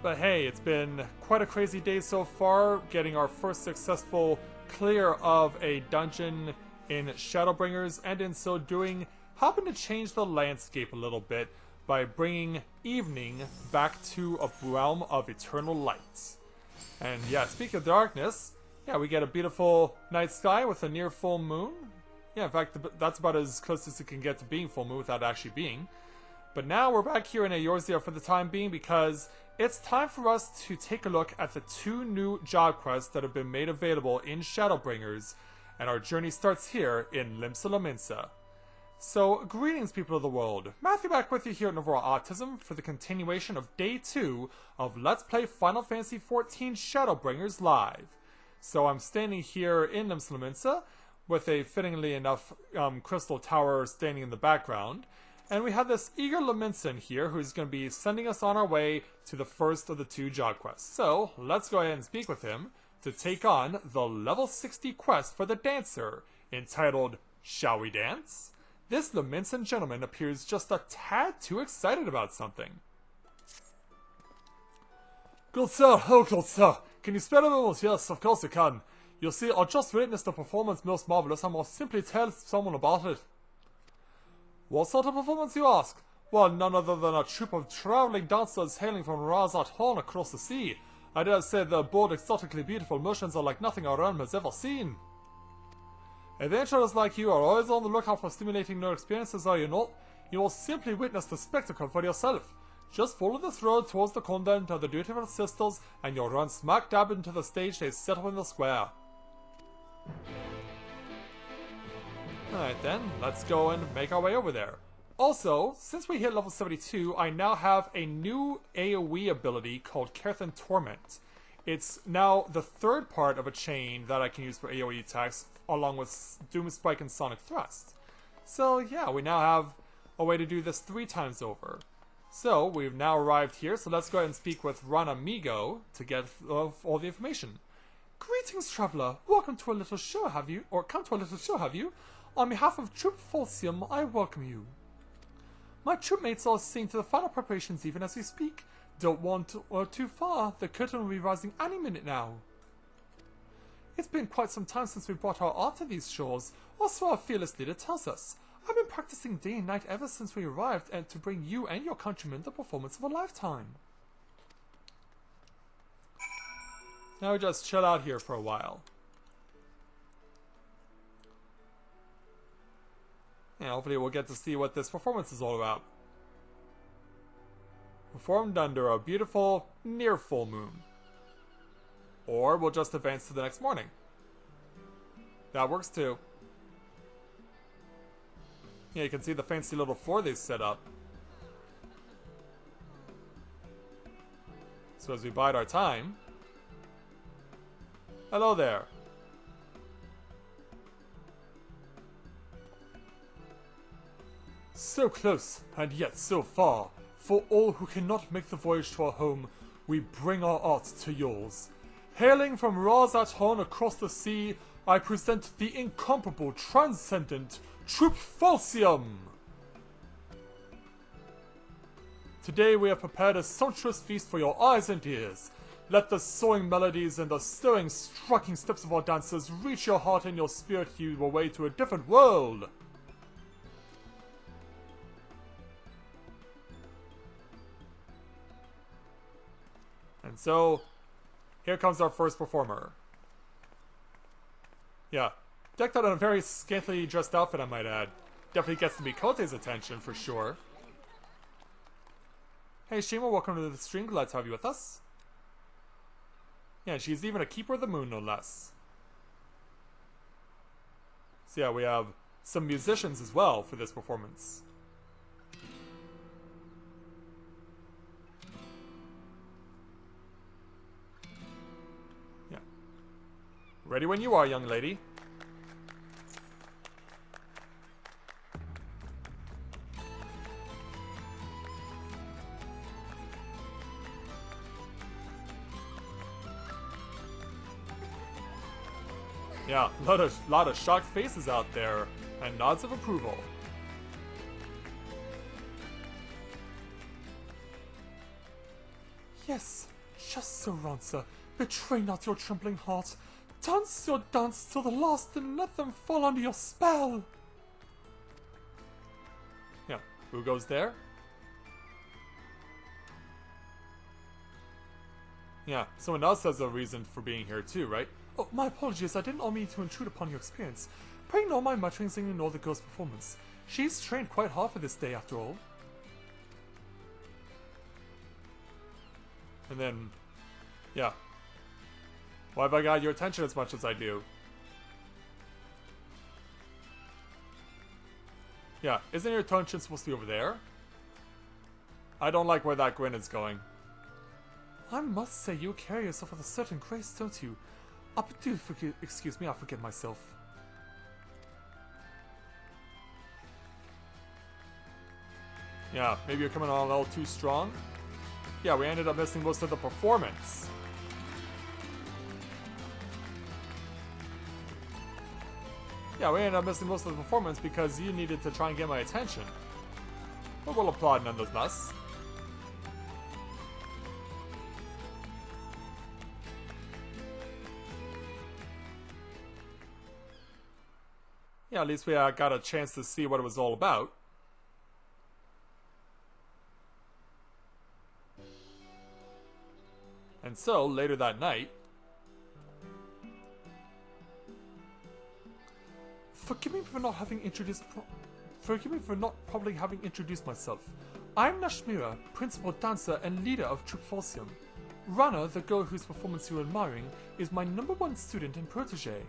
But hey, it's been quite a crazy day so far, getting our first successful clear of a dungeon in Shadowbringers, and in so doing, helping to change the landscape a little bit by bringing evening back to a realm of eternal light. And yeah, speaking of darkness, yeah, we get a beautiful night sky with a near full moon. Yeah, in fact, that's about as close as it can get to being full moon without actually being. But now we're back here in Eorzea for the time being because it's time for us to take a look at the 2 new job quests that have been made available in Shadowbringers, and our journey starts here in Limsa. So, greetings people of the world, Matthew back with you here at Novora Autism for the continuation of Day 2 of Let's Play Final Fantasy XIV Shadowbringers Live. So I'm standing here in Limsa with a fittingly enough crystal tower standing in the background, and we have this eager Laminson here who's going to be sending us on our way to the first of the 2 job quests. So, let's go ahead and speak with him to take on the level 60 quest for the dancer, entitled Shall We Dance? This Laminson gentleman appears just a tad too excited about something. Good sir, oh good sir, can you spare a moment? Yes, of course you can. You see, I just witnessed a performance most marvelous and must simply tell someone about it. What sort of performance, you ask? Well, none other than a troupe of travelling dancers hailing from Razat Horn across the sea. I dare say their bold, exotically beautiful motions are like nothing our realm has ever seen. Adventurers like you are always on the lookout for stimulating new experiences, are you not? You will simply witness the spectacle for yourself. Just follow this road towards the convent of the dutiful sisters, and you'll run smack dab into the stage they set up in the square. Alright then, let's go and make our way over there. Also, since we hit level 72, I now have a new AoE ability called Kerthan Torment. It's now the 3rd part of a chain that I can use for AoE attacks, along with Doom Spike and Sonic Thrust. So yeah, we now have a way to do this 3 times over. So, we've now arrived here, so let's go ahead and speak with Ranamigo to get all the information. Greetings, traveler. Welcome to a little show, have you? Or come to a little show, have you? On behalf of Troop Falsium, I welcome you. My troopmates are seeing to the final preparations even as we speak. Don't want too far, the curtain will be rising any minute now. It's been quite some time since we brought our art to these shores, or so our fearless leader tells us. I've been practicing day and night ever since we arrived, and to bring you and your countrymen the performance of a lifetime. Now we just chill out here for a while. And hopefully we'll get to see what this performance is all about. Performed under a beautiful, near full moon. Or we'll just advance to the next morning. That works too. Yeah, you can see the fancy little floor they set up. So as we bide our time... Hello there. So close, and yet so far. For all who cannot make the voyage to our home, we bring our art to yours. Hailing from Razat Horn across the sea, I present the incomparable, transcendent Troop Falsium! Today we have prepared a sumptuous feast for your eyes and ears. Let the soaring melodies and the stirring, striking steps of our dancers reach your heart and your spirit you away to a different world! And so, here comes our first performer. Yeah, decked out in a very scantily dressed outfit, I might add. Definitely gets to Mikote's attention, for sure. Hey Shima, welcome to the stream, glad to have you with us. Yeah, she's even a keeper of the moon, no less. So yeah, we have some musicians as well for this performance. Ready when you are, young lady. Yeah, lot of shocked faces out there, and nods of approval. Yes, Just so, Rancer. Betray not your trembling heart. Dance your dance till the last and let them fall under your spell. Yeah, who goes there? Yeah, someone else has a reason for being here too, right? Oh, my apologies, I didn't mean to intrude upon your experience. Pray ignore my mutterings and ignore the girl's performance. She's trained quite hard for this day, after all. And then, yeah. Why have I got your attention as much as I do? Yeah, isn't your attention supposed to be over there? I don't like where that grin is going. I must say, you carry yourself with a certain grace, don't you? Excuse me, I forget myself. Yeah, maybe you're coming on a little too strong. Yeah, we ended up missing most of the performance. Yeah, we ended up missing most of the performance because you needed to try and get my attention. But we'll applaud nonetheless. Yeah, at least we got a chance to see what it was all about. And so, later that night... Forgive me for not properly having introduced myself. I'm Nashmira, principal dancer and leader of Troupe Falsium. Rana, the girl whose performance you're admiring, is my #1 student and protege.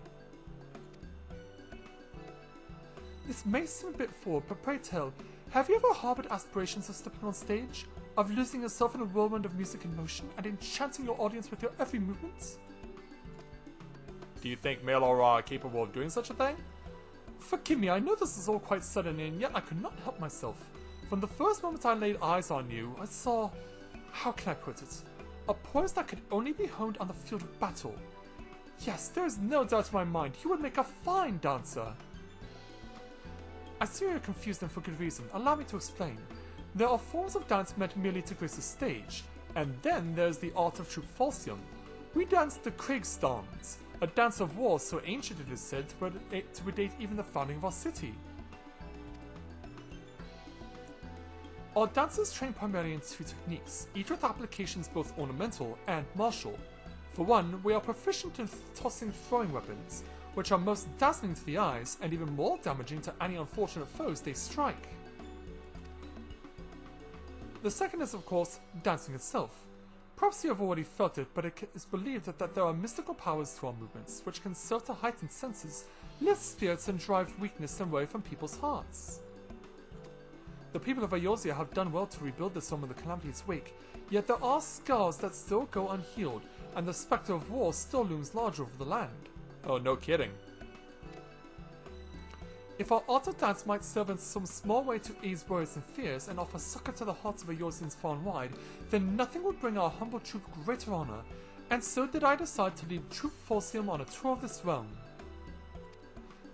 This may seem a bit forward, but pray tell, have you ever harbored aspirations of stepping on stage? Of losing yourself in a whirlwind of music and motion, and enchanting your audience with your every movement? Do you think male are capable of doing such a thing? Forgive me, I know this is all quite sudden, and yet I could not help myself. From the first moment I laid eyes on you, I saw... how can I put it? A poise that could only be honed on the field of battle. Yes, there is no doubt in my mind, you would make a fine dancer. I see you're confused and for good reason. Allow me to explain. There are forms of dance meant merely to grace the stage, and then there's the art of Troupe Falsium. We dance the Kriegstans, a dance of war so ancient it is said to predate even the founding of our city. Our dancers train primarily in 2 techniques, each with applications both ornamental and martial. For one, we are proficient in tossing throwing weapons, which are most dazzling to the eyes and even more damaging to any unfortunate foes they strike. The second is, of course, dancing itself. Perhaps you have already felt it, but it is believed that there are mystical powers to our movements, which can serve to heighten senses, lift spirits, and drive weakness away from people's hearts. The people of Eorzea have done well to rebuild this home in the calamity's wake, yet there are scars that still go unhealed, and the spectre of war still looms large over the land. Oh, no kidding. If our art of dance might serve in some small way to ease worries and fears and offer succor to the hearts of Eorzeans far and wide, then nothing would bring our humble troupe greater honor, and so did I decide to lead Troupe Falsium on a tour of this realm.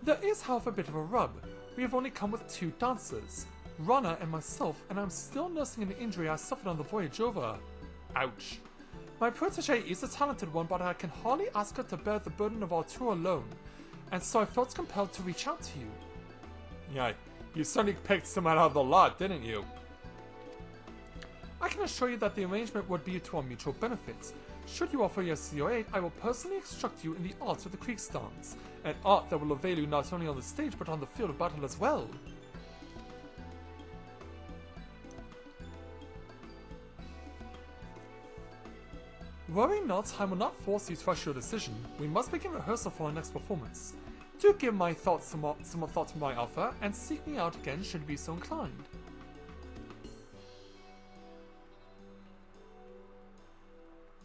There is, however, a bit of a rub. We have only come with 2 dancers, Rana and myself, and I'm still nursing an injury I suffered on the voyage over. Ouch. My protege is a talented one, but I can hardly ask her to bear the burden of our tour alone, and so I felt compelled to reach out to you. Yeah, you certainly picked someone out of the lot, didn't you? I can assure you that the arrangement would be to our mutual benefit. Should you offer your aid, I will personally instruct you in the art of the Kriegstans, an art that will avail you not only on the stage but on the field of battle as well. Worry not, I will not force you to rush your decision. We must begin rehearsal for our next performance. Do give my thoughts some more thought to my offer, and seek me out again should you be so inclined.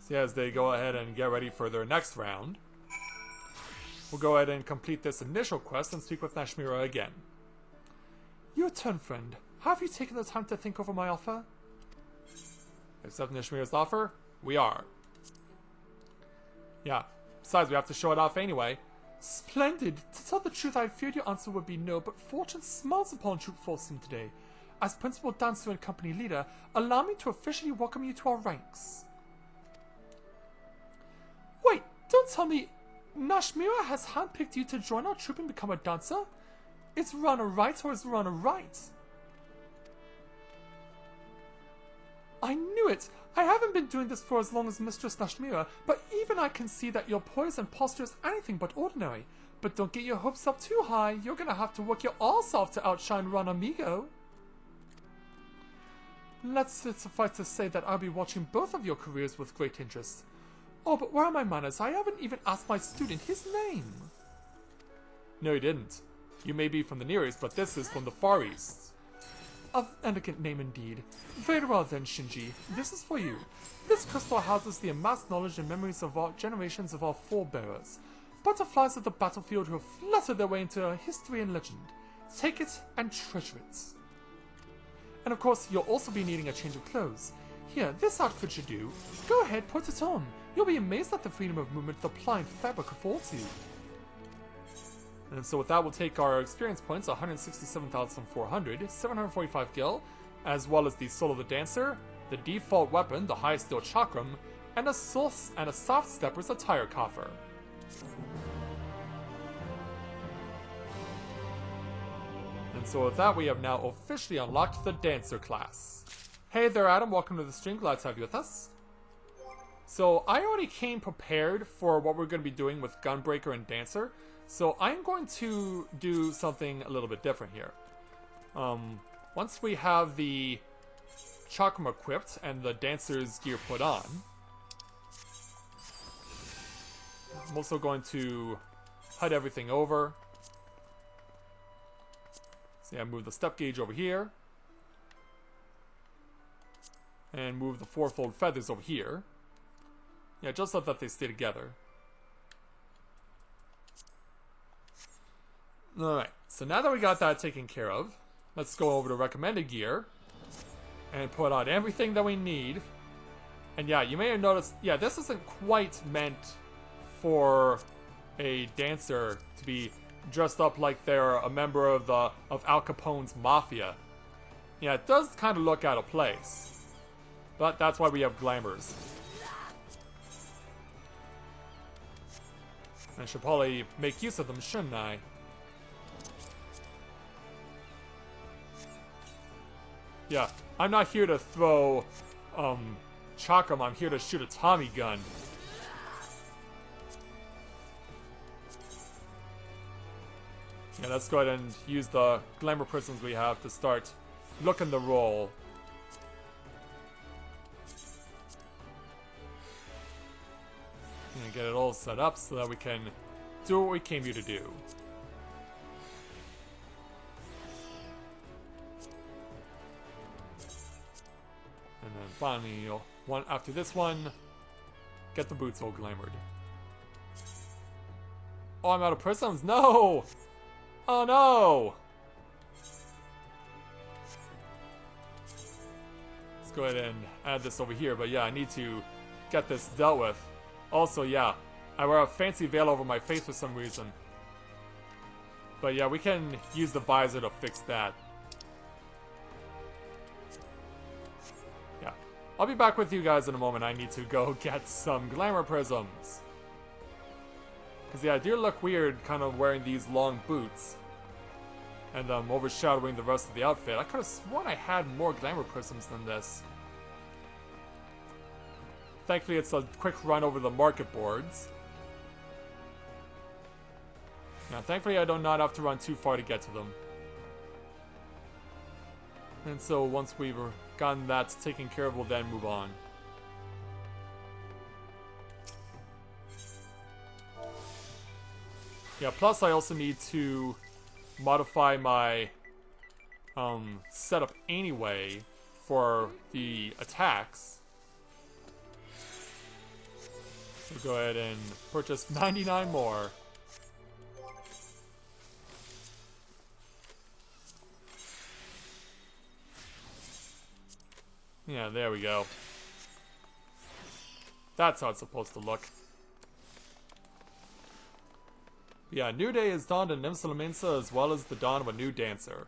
So as they go ahead and get ready for their next round, we'll go ahead and complete this initial quest and speak with Nashmira again. Your turn, friend. Have you taken the time to think over my offer? Accept Nashmira's offer? We are. Yeah, besides we have to show it off anyway. Splendid! To tell the truth, I feared your answer would be no, but fortune smiles upon Troupe Falsium today. As principal dancer and company leader, allow me to officially welcome you to our ranks. Don't tell me Nashmira has handpicked you to join our troop and become a dancer? Is Rana right or is Rana right? I knew it! I haven't been doing this for as long as Mistress Nashmira, but even I can see that your poise and posture is anything but ordinary. But don't get your hopes up too high. You're gonna have to work your arse off to outshine Rana Amigo. Let's suffice to say that I'll be watching both of your careers with great interest. Oh, but where are my manners? I haven't even asked my student his name. No, you didn't. You may be from the Near East, but this is from the Far East. An elegant name indeed. Very well then, Shinji. This is for you. This crystal houses the amassed knowledge and memories of our generations of our forebearers. Butterflies of the battlefield who have fluttered their way into our history and legend. Take it and treasure it. And of course, you'll also be needing a change of clothes. Here, this outfit should do. Go ahead, put it on. You'll be amazed at the freedom of movement the pliant fabric affords you. And so with that, we'll take our experience points, 167,400, 745 gil, as well as the Soul of the Dancer, the default weapon, the High Steel Chakram, and a Soft Stepper's Attire Coffer. And so with that, we have now officially unlocked the Dancer class. Hey there, Adam. Welcome to the stream. Glad to have you with us. So I already came prepared for what we're going to be doing with Gunbreaker and Dancer. So I'm going to do something a little bit different here. Once we have the Chakram equipped and the Dancer's gear put on, I'm also going to HUD everything over. So yeah, move the step gauge over here. And move the fourfold feathers over here. Yeah, just so that they stay together. Alright, so now that we got that taken care of, let's go over to recommended gear and put on everything that we need. And yeah, you may have noticed, yeah, this isn't quite meant for a dancer to be dressed up like they're a member of Al Capone's mafia. Yeah, it does kind of look out of place. But that's why we have glamours. I should probably make use of them, shouldn't I? Yeah, I'm not here to throw, Chakram, I'm here to shoot a Tommy gun. Yeah, let's go ahead and use the glamour prisms we have to start looking the roll. And get it all set up so that we can do what we came here to do. And then finally, after this one, get the boots all glamored. Oh, I'm out of prisms? No! Oh no! Let's go ahead and add this over here, but yeah, I need to get this dealt with. Also, yeah, I wear a fancy veil over my face for some reason. But yeah, we can use the visor to fix that. Yeah, I'll be back with you guys in a moment. I need to go get some glamour prisms. Because yeah, I do look weird kind of wearing these long boots. And overshadowing the rest of the outfit. I could have sworn I had more glamour prisms than this. Thankfully, it's a quick run over the market boards. Now, thankfully, I do not have to run too far to get to them. And so, once we've gotten that taken care of, we'll then move on. Yeah, plus I also need to modify my setup anyway for the attacks. So go ahead and purchase 99 more. Yeah, there we go. That's how it's supposed to look. Yeah, new day is dawned in Nimsalaminsa as well as the dawn of a new dancer.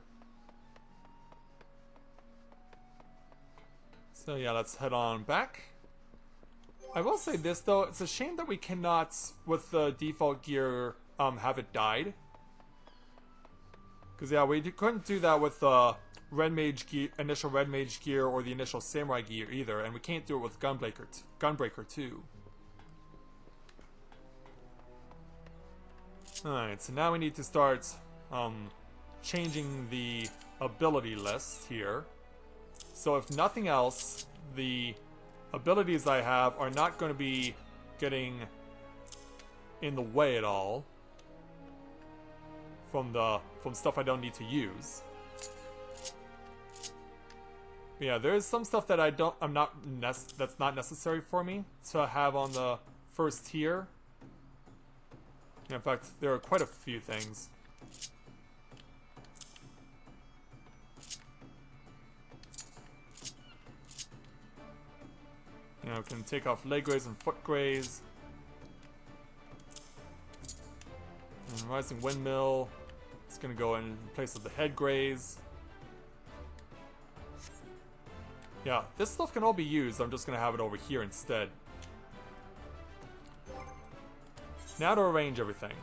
So yeah, let's head on back. I will say this though, it's a shame that we cannot, with the default gear, have it died. Because yeah, we couldn't do that with the Red Mage gear, initial Red Mage gear or the initial Samurai gear either, and we can't do it with Gunbreaker 2. Alright, so now we need to start changing the ability list here. So if nothing else, the abilities I have are not going to be getting in the way at all from stuff I don't need to use. But yeah, there is some stuff that that's not necessary for me to have on the first tier. In fact, there are quite a few things. You know, can take off leg graze and foot graze. And rising windmill. It's gonna go in place of the head graze. Yeah, this stuff can all be used. I'm just gonna have it over here instead. Now to arrange everything.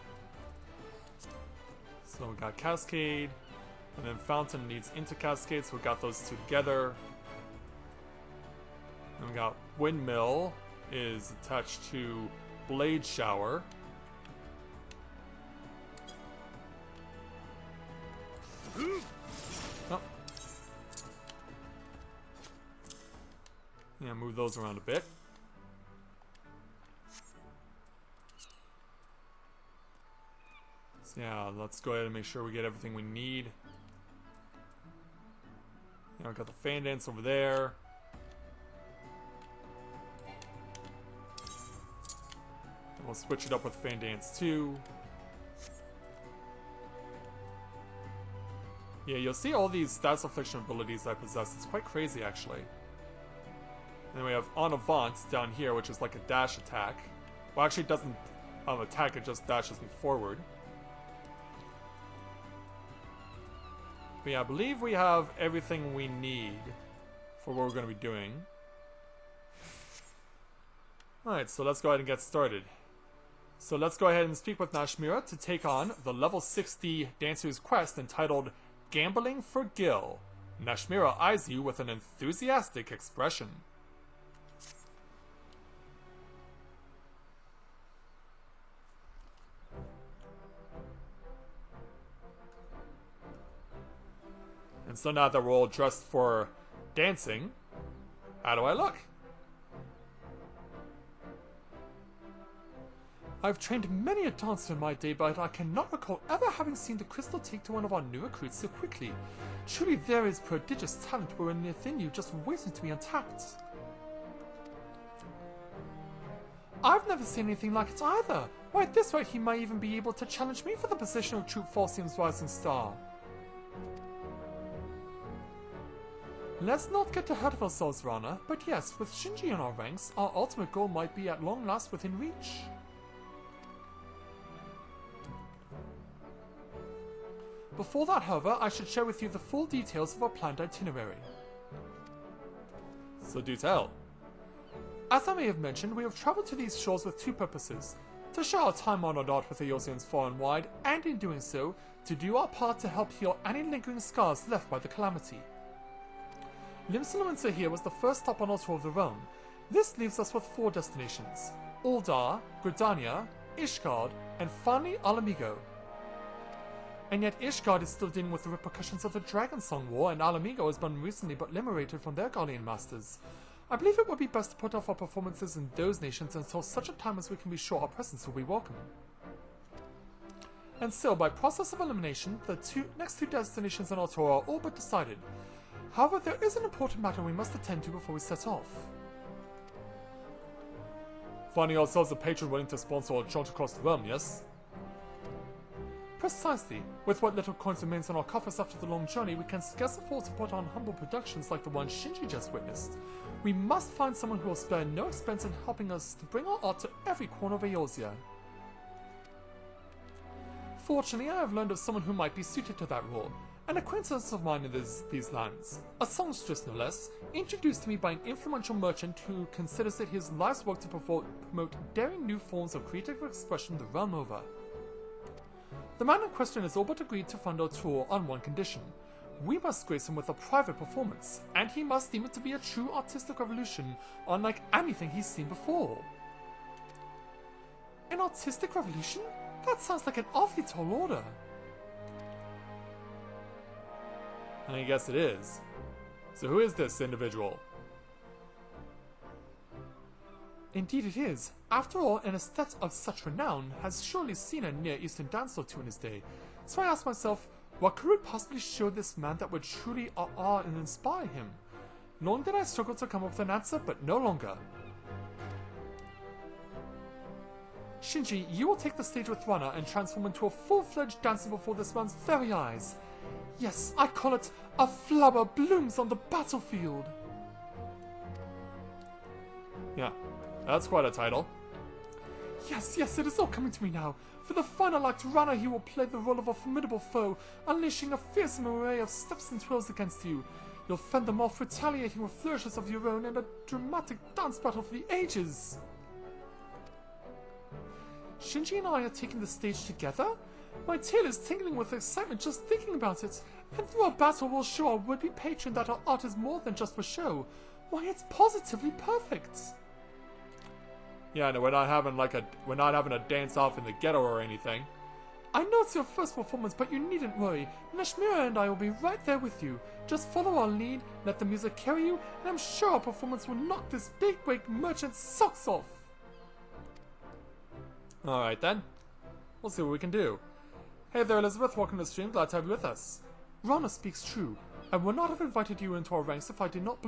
So we got Cascade, and then Fountain leads into Cascade, so we got those two together. And we got Windmill is attached to Blade Shower. Oh. Yeah, move those around a bit. Yeah, let's go ahead and make sure we get everything we need. You know, got the fan dance over there. And we'll switch it up with fan dance too. Yeah, you'll see all these stats affliction abilities I possess. It's quite crazy, actually. And then we have En Avant down here, which is like a dash attack. Well, actually, it doesn't attack; it just dashes me forward. But yeah, I believe we have everything we need for what we're going to be doing. Alright, so let's go ahead and get started. So let's go ahead and speak with Nashmira to take on the level 60 Dancer's quest entitled Gambling for Gil. Nashmira eyes you with an enthusiastic expression. And so now that we're all dressed for dancing, how do I look? I've trained many a dancer in my day, but I cannot recall ever having seen the crystal take to one of our new recruits so quickly. Truly there is prodigious talent within you just waiting to be untapped. I've never seen anything like it either. Why, at this rate he might even be able to challenge me for the position of Troop Falsium's Rising Star. Let's not get ahead of ourselves, Rana, but yes, with Shinji in our ranks, our ultimate goal might be at long last within reach. Before that, however, I should share with you the full details of our planned itinerary. So do tell. As I may have mentioned, we have travelled to these shores with two purposes. To share our time-honored art with the Eorzeans far and wide, and in doing so, to do our part to help heal any lingering scars left by the calamity. Limsalom and Sahir was the first stop on our tour of the realm. This leaves us with 4 destinations: Uldar, Gridania, Ishgard, and finally Alamigo. And yet Ishgard is still dealing with the repercussions of the Dragon Song War, and Alamigo has been recently but liberated from their Guardian Masters. I believe it would be best to put off our performances in those nations until such a time as we can be sure our presence will be welcome. And so, by process of elimination, the next two destinations on our tour are all but decided. However, there is an important matter we must attend to before we set off. Finding ourselves a patron willing to sponsor a jaunt across the realm, yes? Precisely. With what little coins remains in our coffers after the long journey, we can scarce afford to put on humble productions like the one Shinji just witnessed. We must find someone who will spare no expense in helping us to bring our art to every corner of Eorzea. Fortunately, I have learned of someone who might be suited to that role. An acquaintance of mine in these lands, a songstress no less, introduced to me by an influential merchant who considers it his life's work to promote daring new forms of creative expression the realm over. The man in question has all but agreed to fund our tour on one condition. We must grace him with a private performance, and he must deem it to be a true artistic revolution unlike anything he's seen before. An artistic revolution? That sounds like an awfully tall order. I guess it is. So who is this individual? Indeed it is. After all, an aesthete of such renown has surely seen a Near Eastern dance or two in his day. So I asked myself, what could we possibly show this man that would truly awe and inspire him? Long did I struggle to come up with an answer, but no longer. Shinji, you will take the stage with Rana and transform into a full-fledged dancer before this man's very eyes. Yes, I call it a flower blooms on the battlefield. Yeah, that's quite a title. Yes, it is all coming to me now. For the final act, Rana he will play the role of a formidable foe, unleashing a fearsome array of steps and twirls against you. You'll fend them off, retaliating with flourishes of your own, and a dramatic dance battle for the ages. Shinji and I are taking the stage together? My tail is tingling with excitement just thinking about it, and through our battle we'll show our would-be patron that our art is more than just for show. Why, it's positively perfect. Yeah, no, we're not having a dance-off in the ghetto or anything. I know it's your first performance, but you needn't worry. Nashmira and I will be right there with you. Just follow our lead, let the music carry you, and I'm sure our performance will knock this big-wig merchant's socks off. Alright then. We'll see what we can do. Hey there, Elizabeth. Welcome to the stream. Glad to have you with us. Rana speaks true. I would not have invited you into our ranks if I did not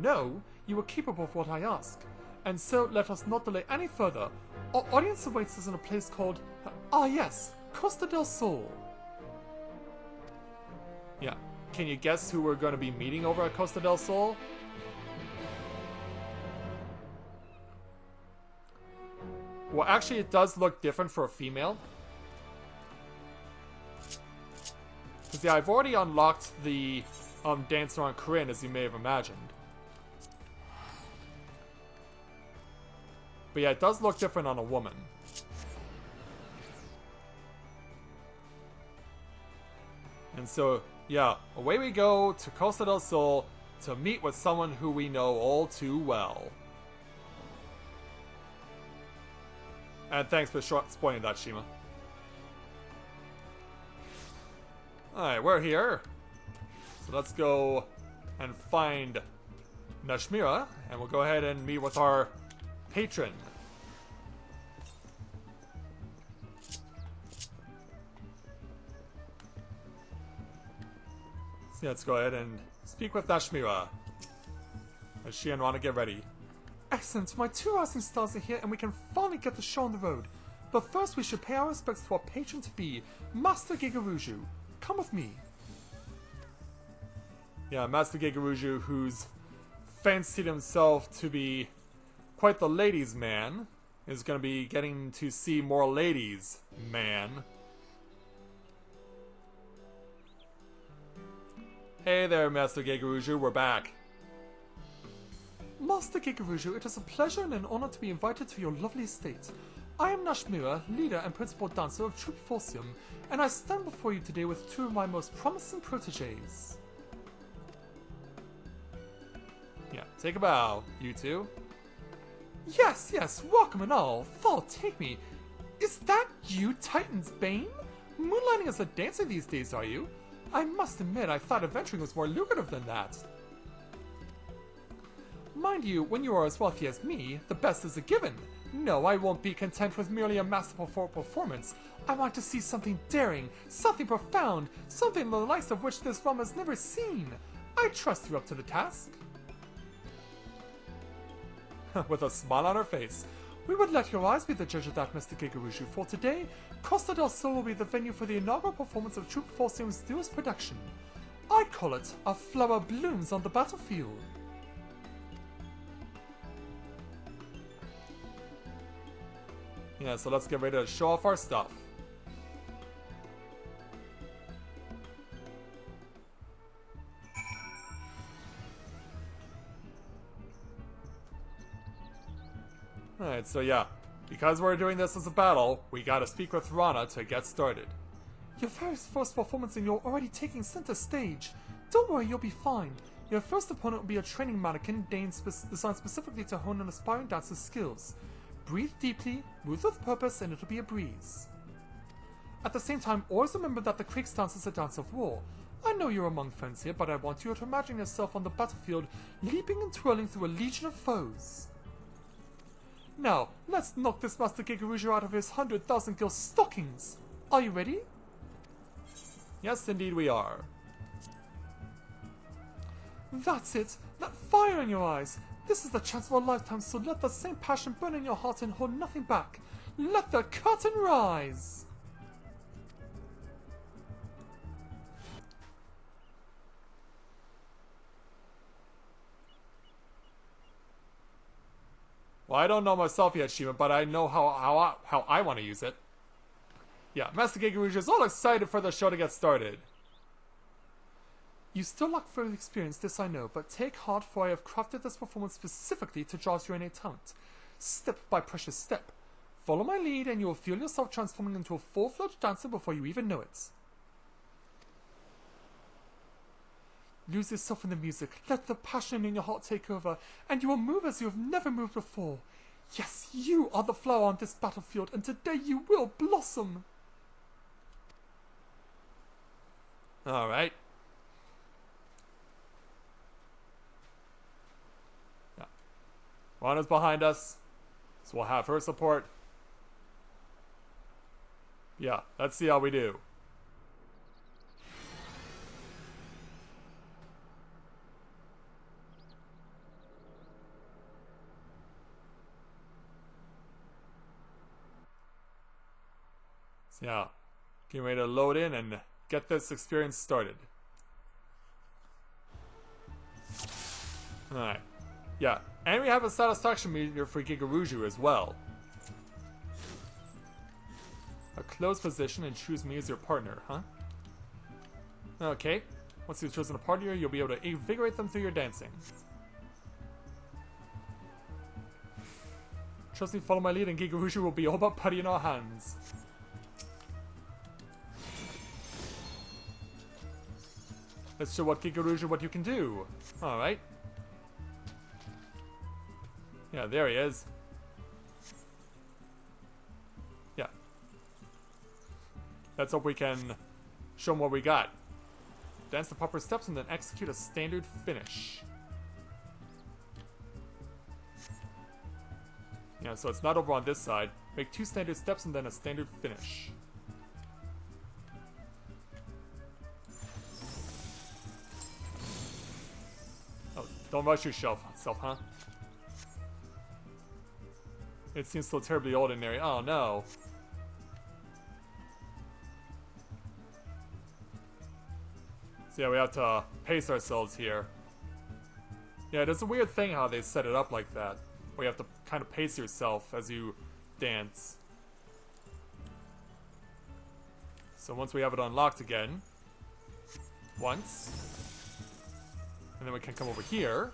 know you were capable of what I ask. And so, let us not delay any further. Our audience awaits us in a place called... yes, Costa del Sol. Yeah. Can you guess who we're going to be meeting over at Costa del Sol? Well, actually, it does look different for a female. Because, yeah, I've already unlocked the dancer on Corinne, as you may have imagined. But yeah, it does look different on a woman. And so, yeah, away we go to Costa del Sol to meet with someone who we know all too well. And thanks for spoiling that, Shima. Alright, we're here. So let's go and find Nashmira, and we'll go ahead and meet with our patron. So let's go ahead and speak with Nashmira. As she and Rana get ready. Excellent, my two rising stars are here and we can finally get the show on the road. But first we should pay our respects to our patron-to-be, Master Gigaruju. Come with me. Yeah, Master Gigaruju, who's fancied himself to be quite the ladies' man, is going to be getting to see more ladies' man. Hey there, Master Gigaruju, we're back. Master Gigaruju, it is a pleasure and an honor to be invited to your lovely estate. I am Nashmira, leader and principal dancer of Troop Forcium, and I stand before you today with two of my most promising proteges. Yeah, take a bow, you two. Yes, welcome and all. Fall, take me. Is that you, Titan's Bane? Moonlighting as a dancer these days, are you? I must admit, I thought adventuring was more lucrative than that. Mind you, when you are as wealthy as me, the best is a given. No, I won't be content with merely a masterful performance. I want to see something daring, something profound, something the likes of which this realm has never seen. I trust you up to the task. With a smile on her face. We would let your eyes be the judge of that, Mr. Gigaruju, for today, Costa del Sol will be the venue for the inaugural performance of Troop Forcium's newest production. I call it A Flower Blooms on the Battlefield. Yeah, so let's get ready to show off our stuff. Alright, so yeah. Because we're doing this as a battle, we gotta speak with Rana to get started. Your very first performance and you're already taking center stage. Don't worry, you'll be fine. Your first opponent will be a training mannequin designed specifically to hone an aspiring dancer's skills. Breathe deeply, move with purpose, and it'll be a breeze. At the same time, always remember that the Krieg's dance is a dance of war. I know you're among friends here, but I want you to imagine yourself on the battlefield, leaping and twirling through a legion of foes. Now, let's knock this Master Gigarujo out of his 100,000 gil stockings. Are you ready? Yes, indeed we are. That's it! That fire in your eyes! This is the chance of a lifetime, so let the same passion burn in your heart and hold nothing back. Let the curtain rise! Well, I don't know myself yet, Shima, but I know how I want to use it. Yeah, Master Gigarujo is all excited for the show to get started. You still lack further experience, this I know, but take heart, for I have crafted this performance specifically to jazz your innate talent. Step by precious step. Follow my lead and you will feel yourself transforming into a full-fledged dancer before you even know it. Lose yourself in the music, let the passion in your heart take over, and you will move as you have never moved before. Yes, you are the flower on this battlefield, and today you will blossom! Alright. Yeah. Rana's behind us, so we'll have her support. Yeah, let's see how we do. So yeah, getting ready to load in and get this experience started. Alright. Yeah, and we have a satisfaction meter for Gigarujo as well. A close position and choose me as your partner, huh? Okay. Once you've chosen a partner, you'll be able to invigorate them through your dancing. Trust me, follow my lead and Gigarujo will be all but putty in our hands. Let's show Gigarujo what you can do. Alright. Yeah, there he is. Yeah. Let's hope we can show him what we got. Dance the proper steps and then execute a standard finish. Yeah, so it's not over on this side. Make 2 standard steps and then a standard finish. Oh, don't rush yourself, huh? It seems so terribly ordinary. Oh no. So yeah, we have to pace ourselves here. Yeah, it's a weird thing how they set it up like that. Where you have to kind of pace yourself as you dance. So once we have it unlocked again. Once. And then we can come over here.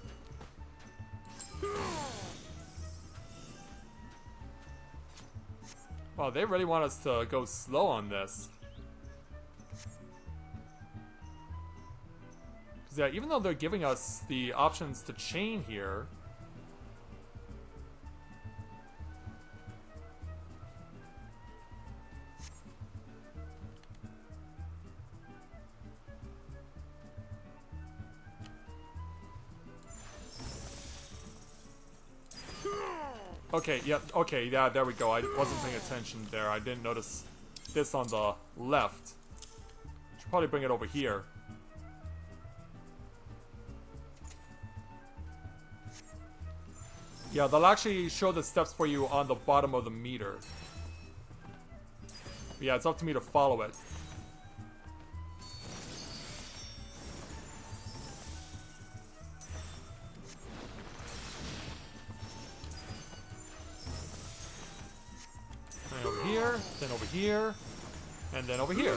Wow, they really want us to go slow on this. Because yeah, even though they're giving us the options to chain here. Okay, yeah, there we go. I wasn't paying attention there. I didn't notice this on the left. Should probably bring it over here. Yeah, they'll actually show the steps for you on the bottom of the meter. But yeah, it's up to me to follow it. Then over here, and then over here.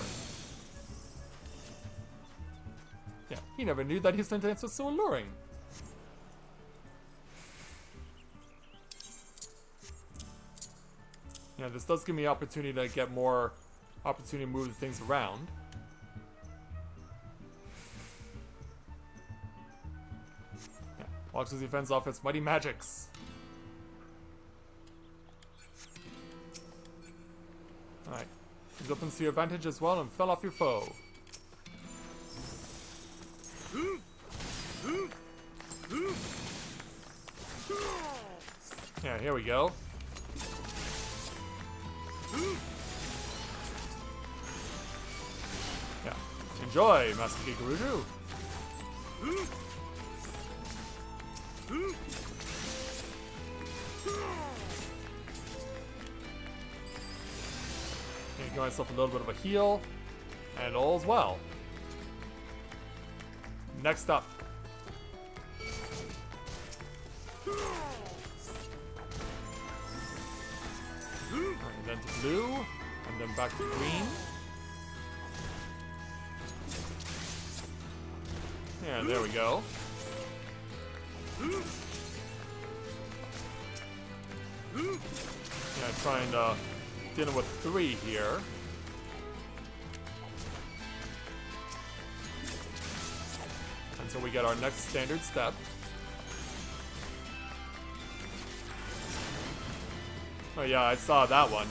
Yeah, he never knew that his dance was so alluring. Yeah, this does give me opportunity to get more opportunity to move things around. Yeah, watch as he fends off its mighty magics. Alright. Use opens to your advantage as well and fell off your foe. Yeah, here we go. Yeah. Enjoy, Master Kikuruju. Give myself a little bit of a heal, and all's well. Next up. And then to blue, and then back to green. Yeah, there we go. Yeah, trying to dealing with 3 here. Until we get our next standard step. Oh yeah, I saw that one.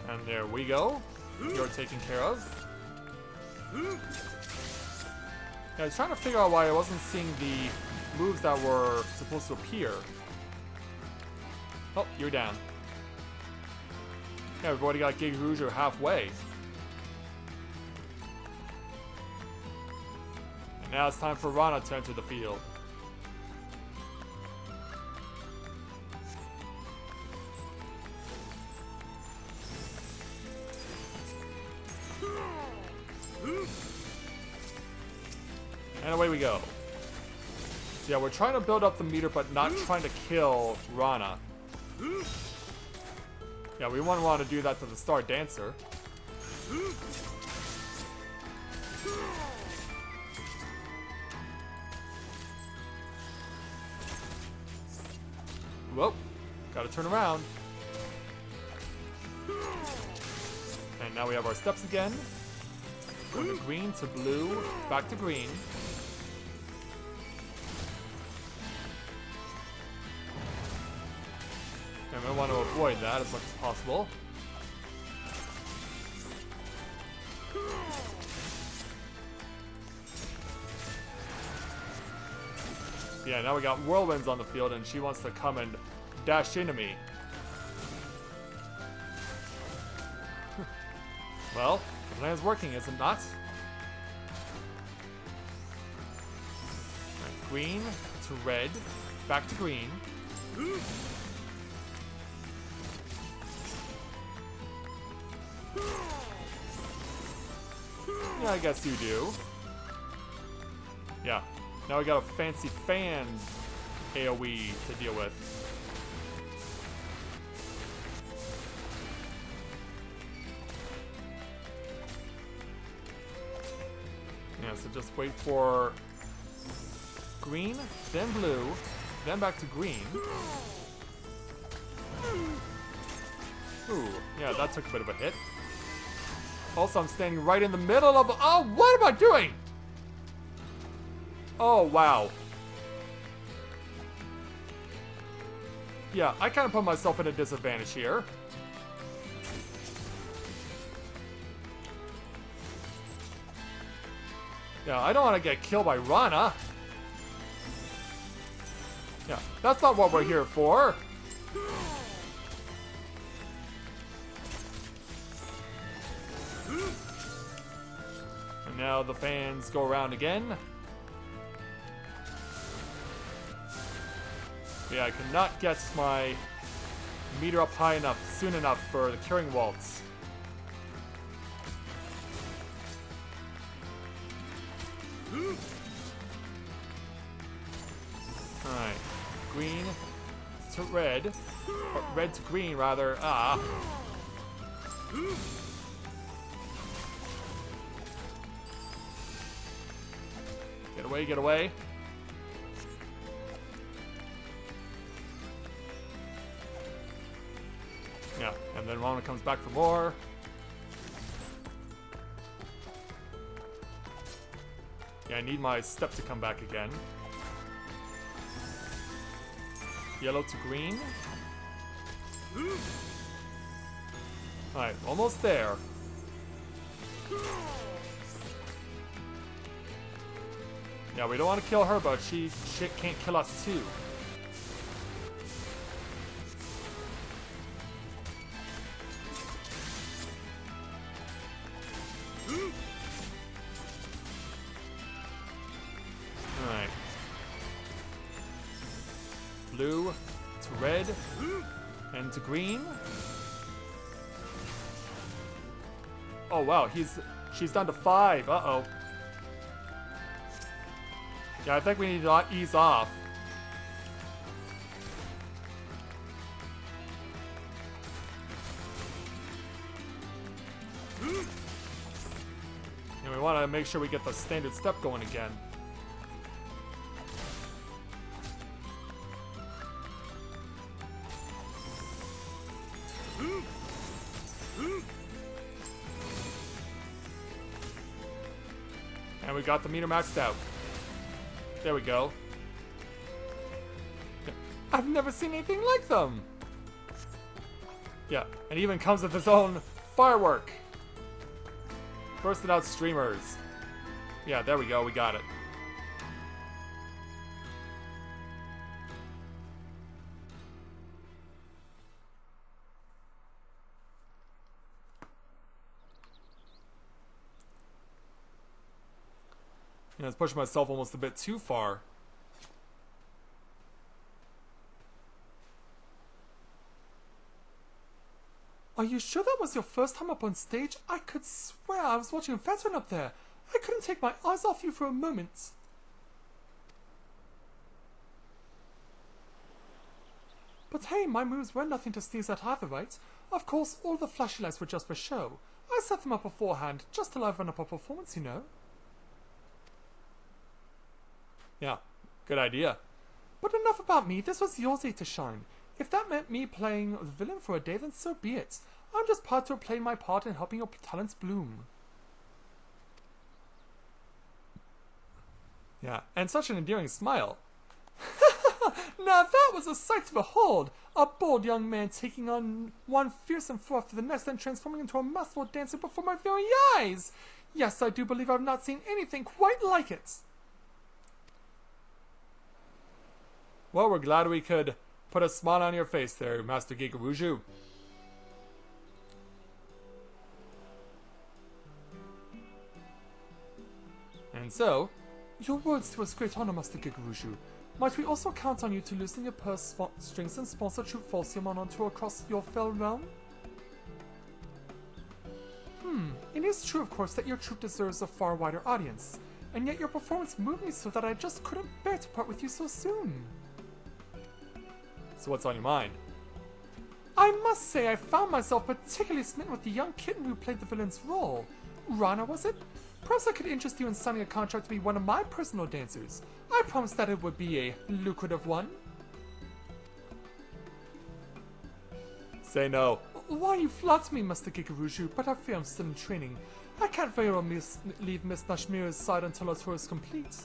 And there we go. You're taken care of. Yeah, I was trying to figure out why I wasn't seeing the moves that were supposed to appear. Oh, you're down. Yeah, we've already got Kikuruju halfway. And now it's time for Rana to enter the field. And away we go. So yeah, we're trying to build up the meter, but not trying to kill Rana. Yeah, we wouldn't want to do that to the Star Dancer. Whoa, gotta turn around. And now we have our steps again. Going to green to blue, back to green. And we want to avoid that as much as possible. Yeah, now we got Whirlwinds on the field and she wants to come and dash into me. Well, the plan's working, is it not? Right, green to red, back to green. Yeah, I guess you do. Yeah. Now we got a fancy fan AoE to deal with. Yeah, so just wait for green, then blue, then back to green. Ooh, yeah, that took a bit of a hit. Also, I'm standing right in the middle of... Oh, what am I doing? Oh, wow. Yeah, I kind of put myself in a disadvantage here. Yeah, I don't want to get killed by Rana. Yeah, that's not what we're here for. And now the fans go around again. Yeah, I cannot get my meter up high enough, soon enough for the curing waltz. Alright, green to red, or red to green rather, Get away, get away. And then Mona comes back for more. Yeah, I need my step to come back again. Yellow to green. Alright, almost there. Yeah, we don't want to kill her, but she can't kill us too. Alright. Blue to red and to green. Oh wow, she's down to 5. Uh-oh. Yeah, I think we need to ease off. And we want to make sure we get the standard step going again. And we got the meter maxed out. There we go. I've never seen anything like them! Yeah, and even comes with its own firework. Bursted out streamers. Yeah, there we go, we got it. I was pushing myself almost a bit too far. Are you sure that was your first time up on stage? I could swear I was watching a veteran up there. I couldn't take my eyes off you for a moment. But hey, my moves were nothing to sneeze at either, right? Of course, all the flashy lights were just for show. I set them up beforehand, just to liven up a performance, you know. Yeah, good idea. But enough about me, this was Eorzea to shine. If that meant me playing the villain for a day, then so be it. I'm just proud to have played my part in helping your talents bloom. Yeah, and such an endearing smile. Now that was a sight to behold! A bold young man taking on one fearsome foe after the next, then transforming into a masterful dancer before my very eyes! Yes, I do believe I've not seen anything quite like it! Well, we're glad we could put a smile on your face there, Master Gigaruju. And so, your words to us great honor, Master Gigaruju. Might we also count on you to loosen your purse strings and sponsor Troop Falsium on tour across your fell realm? It is true, of course, that your troop deserves a far wider audience, and yet your performance moved me so that I just couldn't bear to part with you so soon. So what's on your mind? I must say I found myself particularly smitten with the young kitten who played the villain's role. Rana, was it? Perhaps I could interest you in signing a contract to be one of my personal dancers. I promised that it would be a lucrative one. Say no. Why, you flatter me, Master Gigaruju, but I fear I'm still in training. I can't very well leave Miss Nashmira's side until our tour is complete.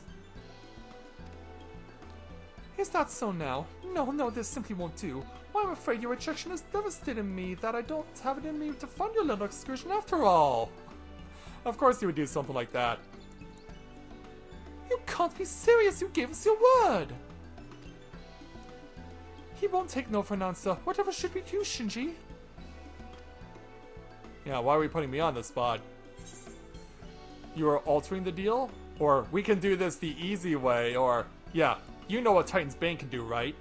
Is that so now? No, this simply won't do. Well, I'm afraid your rejection has devastated me that I don't have it in me to fund your little excursion after all. Of course you would do something like that. You can't be serious, you gave us your word! He won't take no for an answer. Whatever should we do, Shinji? Yeah, why are we putting me on the spot? You are altering the deal? Or we can do this the easy way, or... Yeah, you know what Titan's Bane can do, right?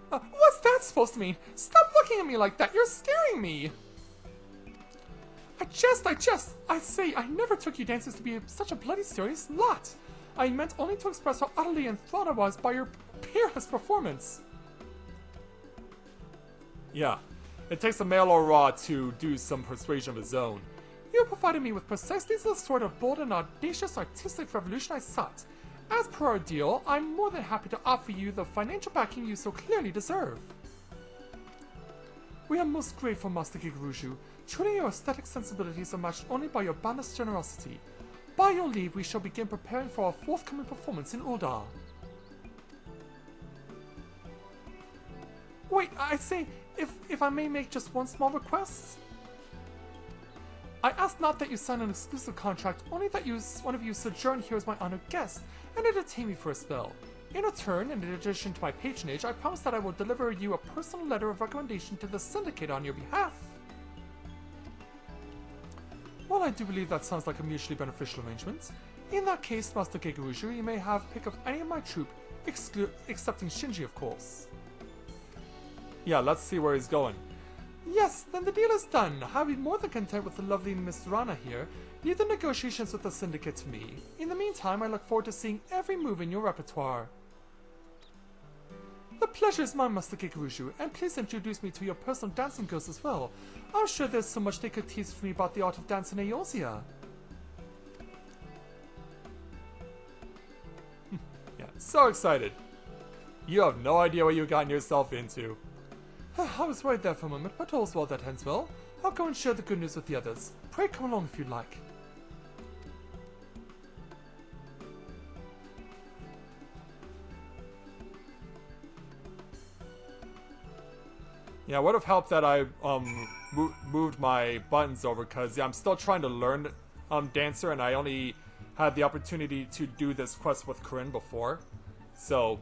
What's that supposed to mean? Stop looking at me like that, you're scaring me! I say, I never took you dancers to be such a bloody serious lot. I meant only to express how utterly enthralled I was by your peerless performance. Yeah, it takes a male or raw to do some persuasion of his own. You provided me with precisely the sort of bold and audacious artistic revolution I sought. As per our deal, I'm more than happy to offer you the financial backing you so clearly deserve. We are most grateful, Master Gigaruju. Truly your aesthetic sensibilities are matched only by your boundless generosity. By your leave, we shall begin preparing for our forthcoming performance in Uldar. Wait, I say, if I may make just one small request? I ask not that you sign an exclusive contract, only that one of you sojourn here as my honored guest and entertain me for a spell. In return, and in addition to my patronage, I promise that I will deliver you a personal letter of recommendation to the Syndicate on your behalf. Well, I do believe that sounds like a mutually beneficial arrangement. In that case, Master Gigaruju, you may have pick of any of my troop, excepting Shinji, of course. Yeah, let's see where he's going. Yes, then the deal is done. I'll be more than content with the lovely Miss Rana here. Leave the negotiations with the Syndicate to me. In the meantime, I look forward to seeing every move in your repertoire. The pleasure is mine, Master Gigaruju, and please introduce me to your personal dancing girls as well. I'm sure there's so much they could teach me about the art of dance in Eorzea. Yeah, so excited. You have no idea what you gotten yourself into. I was worried there for a moment, but all's well that ends well. I'll go and share the good news with the others. Pray come along if you'd like. Yeah, it would have helped that I moved my buttons over, because yeah, I'm still trying to learn Dancer, and I only had the opportunity to do this quest with Corinne before. So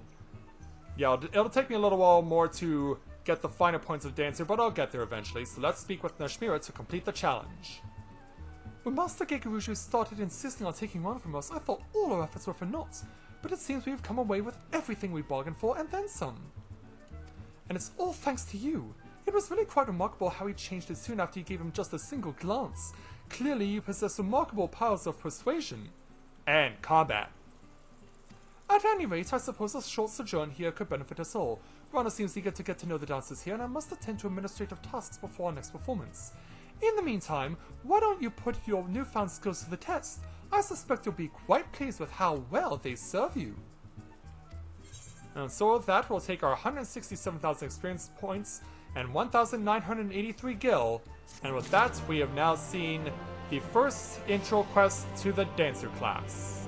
yeah, it'll take me a little while more to get the finer points of Dancer, but I'll get there eventually. So let's speak with Nashmira to complete the challenge. When Master Gigaruju started insisting on taking on from us, I thought all our efforts were for naught. But it seems we've come away with everything we bargained for and then some. And it's all thanks to you. It was really quite remarkable how he changed it soon after you gave him just a single glance. Clearly you possess remarkable powers of persuasion. And combat. At any rate, I suppose a short sojourn here could benefit us all. Rana seems eager to get to know the dancers here, and I must attend to administrative tasks before our next performance. In the meantime, why don't you put your newfound skills to the test? I suspect you'll be quite pleased with how well they serve you. And so with that, we'll take our 167,000 experience points and 1,983 gil. And with that, we have now seen the first intro quest to the Dancer class.